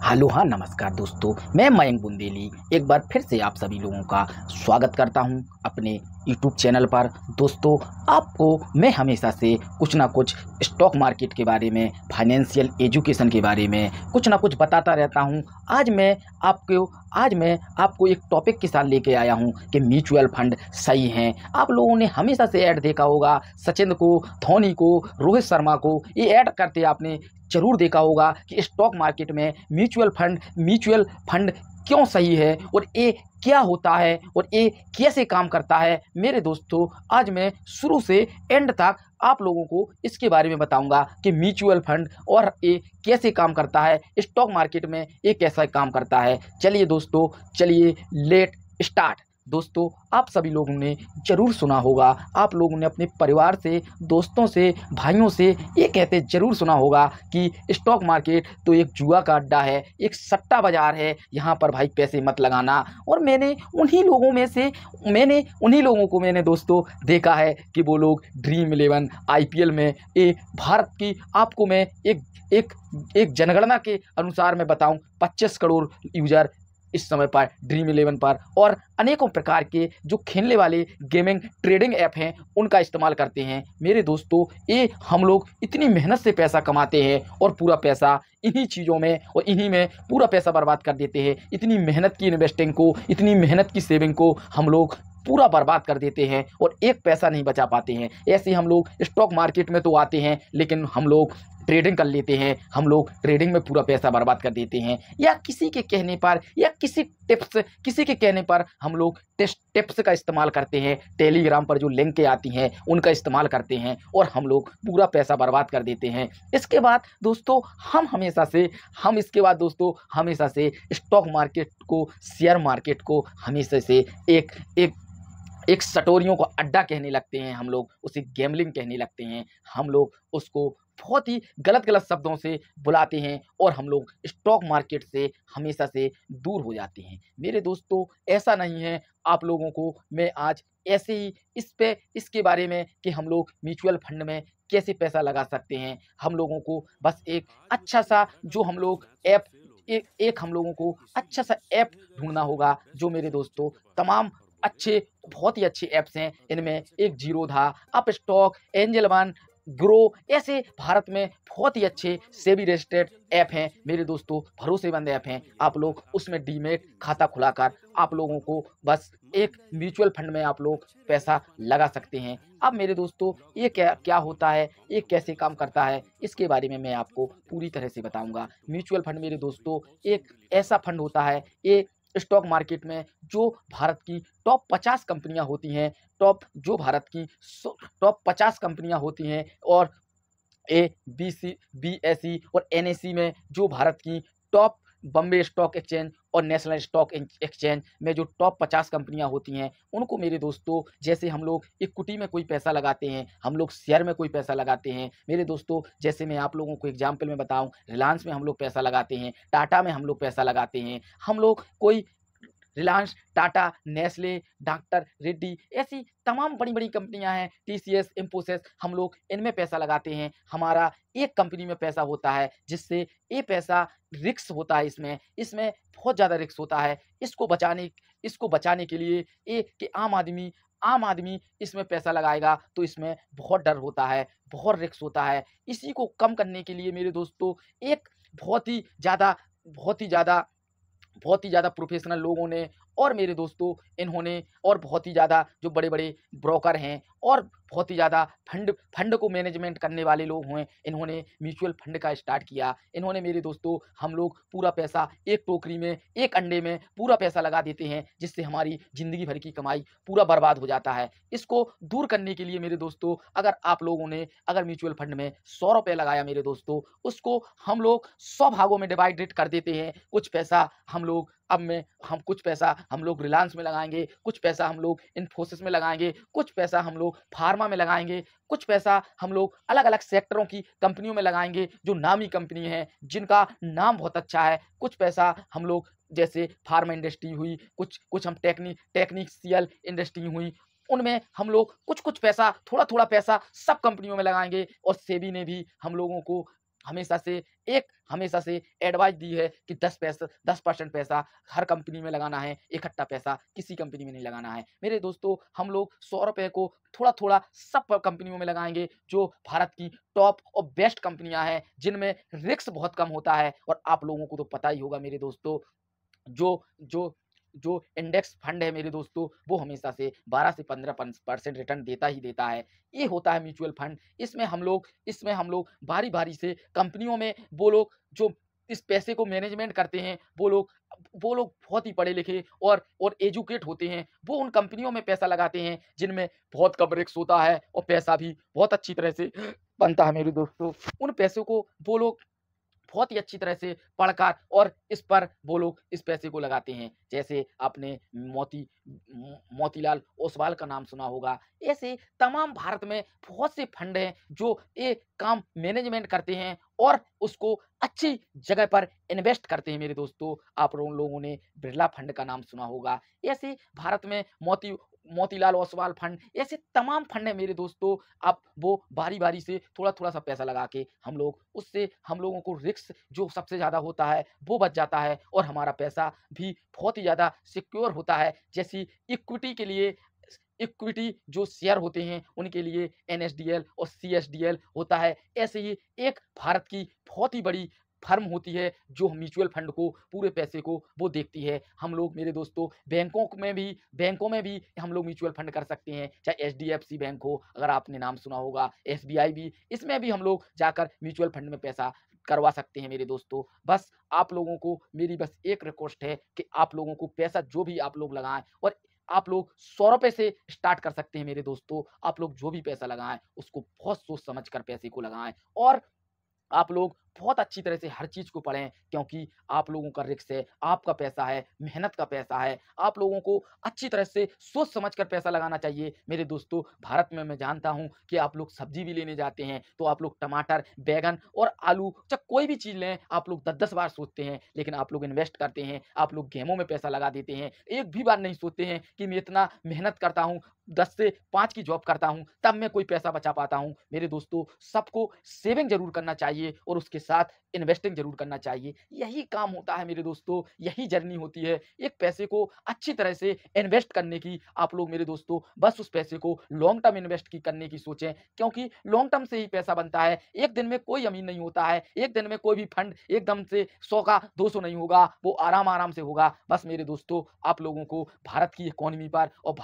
Hello हाँ नमस्कार दोस्तों, मैं मयंक बुंदेली एक बार फिर से आप सभी लोगों का स्वागत करता हूं अपने यूट्यूब चैनल पर। दोस्तों, आपको मैं हमेशा से कुछ ना कुछ स्टॉक मार्केट के बारे में, फाइनेंशियल एजुकेशन के बारे में कुछ ना कुछ बताता रहता हूं। आज मैं आपको एक टॉपिक के साथ लेके आया हूं कि म्यूचुअल फंड सही हैं। आप लोगों ने हमेशा से ऐड देखा होगा, सचिन को, धोनी को, रोहित शर्मा को ये ऐड करते आपने ज़रूर देखा होगा कि स्टॉक मार्केट में म्यूचुअल फंड क्यों सही है और ये क्या होता है और ये कैसे काम करता है। मेरे दोस्तों, आज मैं शुरू से एंड तक आप लोगों को इसके बारे में बताऊंगा कि म्यूचुअल फंड और ये कैसे काम करता है, स्टॉक मार्केट में ये कैसा काम करता है। चलिए दोस्तों, चलिए लेट स्टार्ट। दोस्तों, आप सभी लोगों ने ज़रूर सुना होगा, आप लोगों ने अपने परिवार से, दोस्तों से, भाइयों से ये कहते ज़रूर सुना होगा कि स्टॉक मार्केट तो एक जुआ का अड्डा है, एक सट्टा बाज़ार है, यहाँ पर भाई पैसे मत लगाना। और मैंने उन्हीं लोगों को मैंने दोस्तों देखा है कि वो लोग ड्रीम 11 आईपीएल में, ये भारत की आपको मैं एक जनगणना के अनुसार मैं बताऊं, 25 करोड़ यूजर इस समय पर ड्रीम 11 पर और अनेकों प्रकार के जो खेलने वाले गेमिंग ट्रेडिंग ऐप हैं उनका इस्तेमाल करते हैं। मेरे दोस्तों, ये हम लोग इतनी मेहनत से पैसा कमाते हैं और पूरा पैसा इन्हीं चीज़ों में और इन्हीं में पूरा पैसा बर्बाद कर देते हैं। इतनी मेहनत की इन्वेस्टिंग को, इतनी मेहनत की सेविंग को हम लोग पूरा बर्बाद कर देते हैं और एक पैसा नहीं बचा पाते हैं। ऐसे हम लोग स्टॉक मार्केट में तो आते हैं लेकिन हम लोग ट्रेडिंग कर लेते हैं, हम लोग ट्रेडिंग में पूरा पैसा बर्बाद कर देते हैं, या किसी के कहने पर या किसी के कहने पर हम लोग टिप्स का इस्तेमाल करते हैं, टेलीग्राम पर जो लिंक आती हैं उनका इस्तेमाल करते हैं और हम लोग पूरा पैसा बर्बाद कर देते हैं। इसके बाद दोस्तों हमेशा से स्टॉक मार्केट को, शेयर मार्केट को हमेशा से एक एक एक सटोरियों को अड्डा कहने लगते हैं, हम लोग उसे गैम्बलिंग कहने लगते हैं, हम लोग उसको बहुत ही गलत शब्दों से बुलाते हैं और हम लोग स्टॉक मार्केट से हमेशा से दूर हो जाते हैं। मेरे दोस्तों, ऐसा नहीं है। आप लोगों को मैं आज ऐसे ही इसके बारे में कि हम लोग म्यूचुअल फंड में कैसे पैसा लगा सकते हैं, हम लोगों को बस एक अच्छा सा जो हम लोग ऐप एक हम लोगों को अच्छा सा ऐप ढूंढना होगा। जो मेरे दोस्तों तमाम बहुत ही अच्छे ऐप्स हैं, इनमें एक Zerodha, Upstox, angel one, grow, ऐसे भारत में बहुत ही अच्छे सेबी रजिस्टर्ड ऐप हैं मेरे दोस्तों, भरोसेमंद ऐप हैं। आप लोग उसमें डीमैट खाता खुलाकर आप लोगों को बस एक म्यूचुअल फंड में आप लोग पैसा लगा सकते हैं। अब मेरे दोस्तों, ये क्या क्या होता है, ये कैसे काम करता है, इसके बारे में मैं आपको पूरी तरह से बताऊंगा। म्यूचुअल फंड मेरे दोस्तों एक ऐसा फंड होता है, ये स्टॉक मार्केट में जो भारत की टॉप 50 कंपनियां होती हैं, भारत की टॉप 50 कंपनियां होती हैं और BSE और NSE में जो भारत की टॉप, बॉम्बे स्टॉक एक्सचेंज और नेशनल स्टॉक एक्सचेंज में जो टॉप 50 कंपनियां होती हैं, उनको मेरे दोस्तों, जैसे हम लोग इक्विटी में कोई पैसा लगाते हैं, हम लोग शेयर में कोई पैसा लगाते हैं मेरे दोस्तों, जैसे मैं आप लोगों को एग्जांपल में बताऊं, रिलायंस में हम लोग पैसा लगाते हैं, टाटा में हम लोग पैसा लगाते हैं, हम लोग कोई रिलायंस, टाटा, नेस्ले, डॉक्टर रेड्डी, ऐसी तमाम बड़ी-बड़ी कंपनियां हैं, TCS, इंफोसिस, हम लोग इनमें पैसा लगाते हैं। हमारा एक कंपनी में पैसा होता है जिससे ये पैसा रिस्क होता है, इसमें बहुत ज़्यादा रिस्क होता है। इसको बचाने के लिए ये कि आम आदमी इसमें पैसा लगाएगा तो इसमें बहुत डर होता है, बहुत रिस्क होता है। इसी को कम करने के लिए मेरे दोस्तों एक बहुत ही ज़्यादा प्रोफेशनल लोगों ने और मेरे दोस्तों इन्होंने, और बहुत ही ज़्यादा जो बड़े-बड़े ब्रोकर हैं और बहुत ही ज़्यादा फंड को मैनेजमेंट करने वाले लोग हैं, इन्होंने म्यूचुअल फंड का स्टार्ट किया। इन्होंने मेरे दोस्तों, हम लोग पूरा पैसा एक टोकरी में, एक अंडे में पूरा पैसा लगा देते हैं, जिससे हमारी ज़िंदगी भर की कमाई पूरा बर्बाद हो जाता है। इसको दूर करने के लिए मेरे दोस्तों, अगर म्यूचुअल फंड में ₹100 लगाया मेरे दोस्तों, उसको हम लोग 100 भागों में डिवाइडेड कर देते हैं। कुछ पैसा हम लोग रिलायंस में लगाएँगे, कुछ पैसा हम लोग इन्फोसिस में लगाएँगे, कुछ पैसा हम लोग फार्मा में लगाएँगे, कुछ पैसा हम लोग अलग-अलग सेक्टरों की कंपनियों में लगाएँगे, जो नामी कंपनी हैं, जिनका नाम बहुत अच्छा है। कुछ पैसा हम लोग, जैसे फार्मा इंडस्ट्री हुई, कुछ हम टेक्निशियल इंडस्ट्री हुई, उनमें हम लोग कुछ-कुछ पैसा, थोड़ा-थोड़ा पैसा सब कंपनियों में लगाएँगे। और सेबी ने भी हमेशा से एडवाइस दी है कि 10% पैसा हर कंपनी में लगाना है, इकट्ठा पैसा किसी कंपनी में नहीं लगाना है। मेरे दोस्तों, हम लोग ₹100 को थोड़ा-थोड़ा सब कंपनियों में लगाएँगे, जो भारत की टॉप और बेस्ट कंपनियाँ हैं, जिनमें रिस्क बहुत कम होता है। और आप लोगों को तो पता ही होगा मेरे दोस्तों, जो जो जो इंडेक्स फंड है मेरे दोस्तों, वो हमेशा से 12 से 15% रिटर्न देता ही देता है। ये होता है म्यूचुअल फंड। इसमें हम लोग बारी-बारी से कंपनियों में वो लोग जो इस पैसे को मैनेजमेंट करते हैं, वो लोग बहुत ही पढ़े-लिखे और एजुकेट होते हैं। वो उन कंपनियों में पैसा लगाते हैं, जिनमें बहुत कम रिस्क होता है और पैसा भी बहुत अच्छी तरह से बनता है मेरे दोस्तों। उन पैसों को वो लोग बहुत ही अच्छी तरह से पढ़कर और वो लोग इस पैसे को लगाते हैं। जैसे आपने मोतीलाल ओसवाल का नाम सुना होगा। ऐसे तमाम भारत में बहुत से फंड हैं जो ये काम मैनेजमेंट करते हैं और उसको अच्छी जगह पर इन्वेस्ट करते हैं मेरे दोस्तों। आप लोगों ने बिरला फंड का नाम सुना होगा। ऐसे भारत में मोतीलाल ओसवाल फंड, ऐसे तमाम फंड हैं मेरे दोस्तों। आप वो बारी-बारी से थोड़ा-थोड़ा सा पैसा लगा के हम लोगों को रिस्क जो सबसे ज़्यादा होता है, वो बच जाता है और हमारा पैसा भी बहुत ही ज़्यादा सिक्योर होता है। जैसी इक्विटी जो शेयर होते हैं, उनके लिए एनएसडीएल और सीएसडीएल होता है। ऐसे ही एक भारत की बहुत ही बड़ी फर्म होती है, जो म्यूचुअल फंड को, पूरे पैसे को वो देखती है। हम लोग मेरे दोस्तों बैंकों में भी हम लोग म्यूचुअल फंड कर सकते हैं, चाहे एचडीएफसी बैंक हो, अगर आपने नाम सुना होगा, एसबीआई भी, इसमें भी हम लोग जाकर म्यूचुअल फंड में पैसा करवा सकते हैं मेरे दोस्तों। बस आप लोगों को मेरी बस एक रिक्वेस्ट है कि आप लोगों को पैसा जो भी आप लोग लगाएँ, और आप लोग ₹100 से स्टार्ट कर सकते हैं मेरे दोस्तों। आप लोग जो भी पैसा लगाएँ, उसको बहुत सोच समझ कर पैसे को लगाएँ, और आप लोग बहुत अच्छी तरह से हर चीज़ को पढ़ें, क्योंकि आप लोगों का रिस्क है, आपका पैसा है, मेहनत का पैसा है। आप लोगों को अच्छी तरह से सोच समझ कर पैसा लगाना चाहिए। मेरे दोस्तों, भारत में मैं जानता हूँ कि आप लोग सब्ज़ी भी लेने जाते हैं, तो आप लोग टमाटर, बैंगन और आलू, चाहे कोई भी चीज़ लें, आप लोग 10-10 बार सोचते हैं, लेकिन आप लोग इन्वेस्ट करते हैं, आप लोग गेमों में पैसा लगा देते हैं। एक भी बार नहीं सोचते हैं कि मैं इतना मेहनत करता हूँ, 10 से 5 की जॉब करता हूँ, तब मैं कोई पैसा बचा पाता हूँ। मेरे दोस्तों, सबको सेविंग ज़रूर करना चाहिए और उसके साथ इन्वेस्टिंग ज़रूर करना चाहिए। यही काम होता है मेरे दोस्तों, यही जर्नी होती है एक पैसे को अच्छी तरह से इन्वेस्ट करने की। आप लोग मेरे दोस्तों बस उस पैसे को लॉन्ग टर्म करने की सोचें, क्योंकि लॉन्ग टर्म से ही पैसा बनता है। एक दिन में कोई अमीर नहीं होता है, एक दिन में कोई भी फंड एकदम से 100 का 200 नहीं होगा, वो आराम-आराम से होगा। बस मेरे दोस्तों, आप लोगों को भारत की इकोनॉमी पर और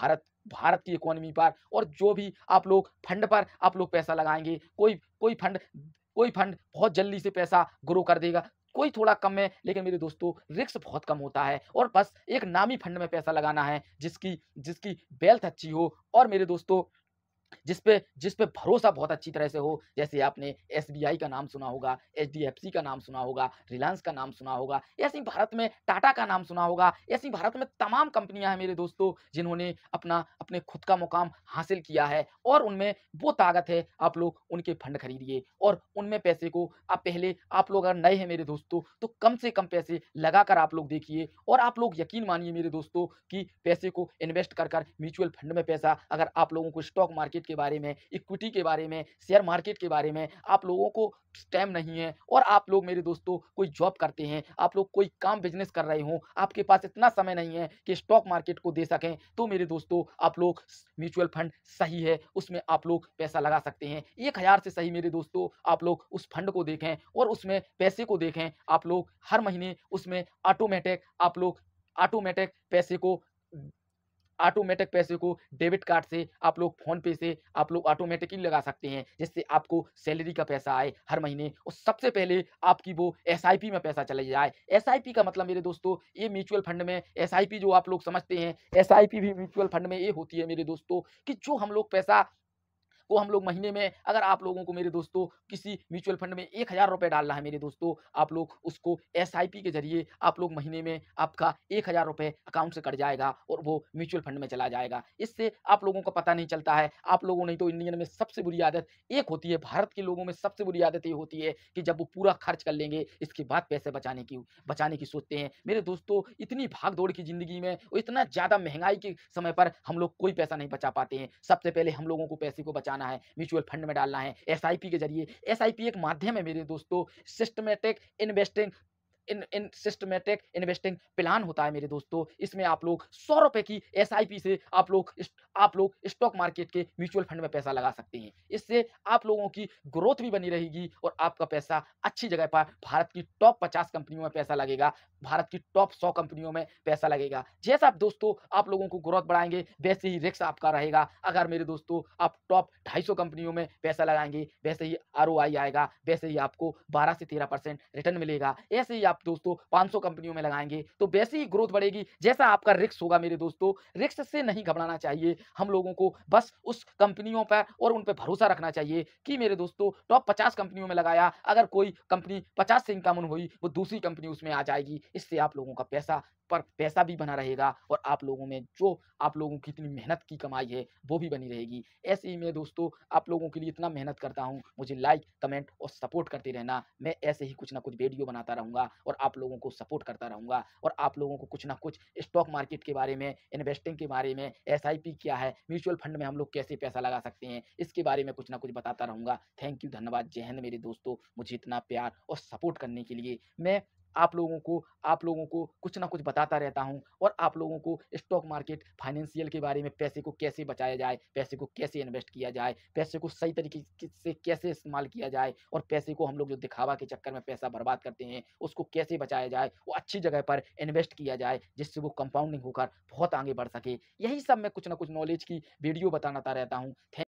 भारत की इकोनॉमी पर और जो भी आप लोग फंड पर आप लोग पैसा लगाएँगे, कोई फंड बहुत जल्दी से पैसा ग्रो कर देगा, कोई थोड़ा कम में, लेकिन मेरे दोस्तों रिस्क बहुत कम होता है, और बस एक नामी फंड में पैसा लगाना है, जिसकी जिसकी वेल्थ अच्छी हो, और मेरे दोस्तों जिस पे भरोसा बहुत अच्छी तरह से हो। जैसे आपने एसबीआई का नाम सुना होगा, एचडीएफसी का नाम सुना होगा, रिलायंस का नाम सुना होगा, ऐसे ही भारत में टाटा का नाम सुना होगा। ऐसी भारत में तमाम कंपनियां हैं मेरे दोस्तों, जिन्होंने अपने खुद का मुकाम हासिल किया है, और उनमें वो ताकत है। आप लोग उनके फंड खरीदिए और उनमें पैसे को आप लोग अगर नए हैं मेरे दोस्तों, तो कम से कम पैसे लगाकर आप लोग देखिए, और आप लोग यकीन मानिए मेरे दोस्तों कि पैसे को इन्वेस्ट कर म्यूचुअल फंड में पैसा, अगर आप लोगों को स्टॉक मार्केट के बारे में, इक्विटी के बारे में, शेयर मार्केट के बारे में आप लोगों को टाइम नहीं है, और आप लोग मेरे दोस्तों कोई जॉब करते हैं, आप लोग कोई काम बिजनेस कर रहे हो, आपके पास इतना समय नहीं है कि स्टॉक मार्केट को दे सकें, तो मेरे दोस्तों आप लोग म्यूचुअल फंड सही है, उसमें आप लोग पैसा लगा सकते हैं। 1000 से सही मेरे दोस्तों आप लोग उस फंड को देखें और उसमें पैसे को देखें। आप लोग हर महीने उसमें ऑटोमेटिक पैसे को डेबिट कार्ड से, आप लोग फ़ोन पे से आप लोग ऑटोमेटिकली लगा सकते हैं, जिससे आपको सैलरी का पैसा आए हर महीने, और सबसे पहले आपकी वो एसआईपी में पैसा चले जाए। एसआईपी का मतलब मेरे दोस्तों, ये म्यूचुअल फंड में एसआईपी जो आप लोग समझते हैं, एसआईपी भी म्यूचुअल फंड में ये होती है मेरे दोस्तों, कि जो हम लोग पैसा को हम लोग महीने में, अगर आप लोगों को मेरे दोस्तों किसी म्यूचुअल फंड में ₹1000 डालना है मेरे दोस्तों, आप लोग उसको एसआईपी के ज़रिए आप लोग महीने में आपका ₹1000 अकाउंट से कट जाएगा और वो म्यूचुअल फंड में चला जाएगा। इससे आप लोगों को पता नहीं चलता है। आप लोगों ने तो इंडियन में सबसे बुरी आदत एक होती है, भारत के लोगों में सबसे बुरी आदत ये होती है कि जब वो पूरा खर्च कर लेंगे, इसके बाद पैसे बचाने की सोचते हैं। मेरे दोस्तों, इतनी भाग-दौड़ की ज़िंदगी में और इतना ज़्यादा महँगाई के समय पर हम लोग कोई पैसा नहीं बचा पाते हैं। सबसे पहले हम लोगों को पैसे को बचाना बचाना है, म्यूचुअल फंड में डालना है, एसआईपी के ज़रिए। एसआईपी एक माध्यम है मेरे दोस्तों, systematic investing in in systematic investing plan होता है मेरे दोस्तों। इसमें आप लोग ₹100 की एसआईपी से आप लोग स्टॉक मार्केट के म्यूचुअल फंड में पैसा लगा सकते हैं। इससे आप लोगों की ग्रोथ भी बनी रहेगी और आपका पैसा अच्छी जगह पर भारत की टॉप 50 कंपनियों में पैसा लगेगा, भारत की टॉप 100 कंपनियों में पैसा लगेगा। जैसा आप दोस्तों आप लोगों को ग्रोथ बढ़ाएँगे, वैसे ही रिस्क आपका रहेगा। अगर मेरे दोस्तों आप टॉप 250 कंपनियों में पैसा लगाएँगे, वैसे ही आरओआई आएगा, वैसे ही आपको 12 से 13% रिटर्न मिलेगा। ऐसे ही आप दोस्तों 500 कंपनियों में लगाएँगे, तो वैसे ही ग्रोथ बढ़ेगी, जैसा आपका रिस्क होगा मेरे दोस्तों। रिस्क से नहीं घबराना चाहिए, हम लोगों को बस उस कंपनियों पर और उन पे भरोसा रखना चाहिए कि मेरे दोस्तों टॉप 50 कंपनियों में लगाया, अगर कोई कंपनी 50 से इनकम हुई, वो दूसरी कंपनी उसमें आ जाएगी। इससे आप लोगों का पैसा भी बना रहेगा और आप लोगों में जो आप लोगों की इतनी मेहनत की कमाई है, वो भी बनी रहेगी। ऐसे ही मैं दोस्तों आप लोगों के लिए इतना मेहनत करता हूँ, मुझे लाइक, कमेंट और सपोर्ट करते रहना। मैं ऐसे ही कुछ ना कुछ वीडियो बनाता रहूँगा और आप लोगों को सपोर्ट करता रहूँगा और आप लोगों को कुछ ना कुछ स्टॉक मार्केट के बारे में, इन्वेस्टिंग के बारे में, एसआईपी क्या है, म्यूचुअल फंड में हम लोग कैसे पैसा लगा सकते हैं, इसके बारे में कुछ ना कुछ बताता रहूँगा। थैंक यू, धन्यवाद, जय हिंद मेरे दोस्तों। मुझे इतना प्यार और सपोर्ट करने के लिए। मैं आप लोगों को कुछ ना कुछ बताता रहता हूँ और आप लोगों को स्टॉक मार्केट, फाइनेंशियल के बारे में, पैसे को कैसे बचाया जाए, पैसे को कैसे इन्वेस्ट किया जाए, पैसे को सही तरीके से कैसे इस्तेमाल किया जाए और पैसे को हम लोग जो दिखावा के चक्कर में पैसा बर्बाद करते हैं, उसको कैसे बचाया जाए, वो अच्छी जगह पर इन्वेस्ट किया जाए, जिससे वो कंपाउंडिंग होकर बहुत आगे बढ़ सके। यही सब मैं कुछ ना कुछ नॉलेज की वीडियो बताता रहता हूँ।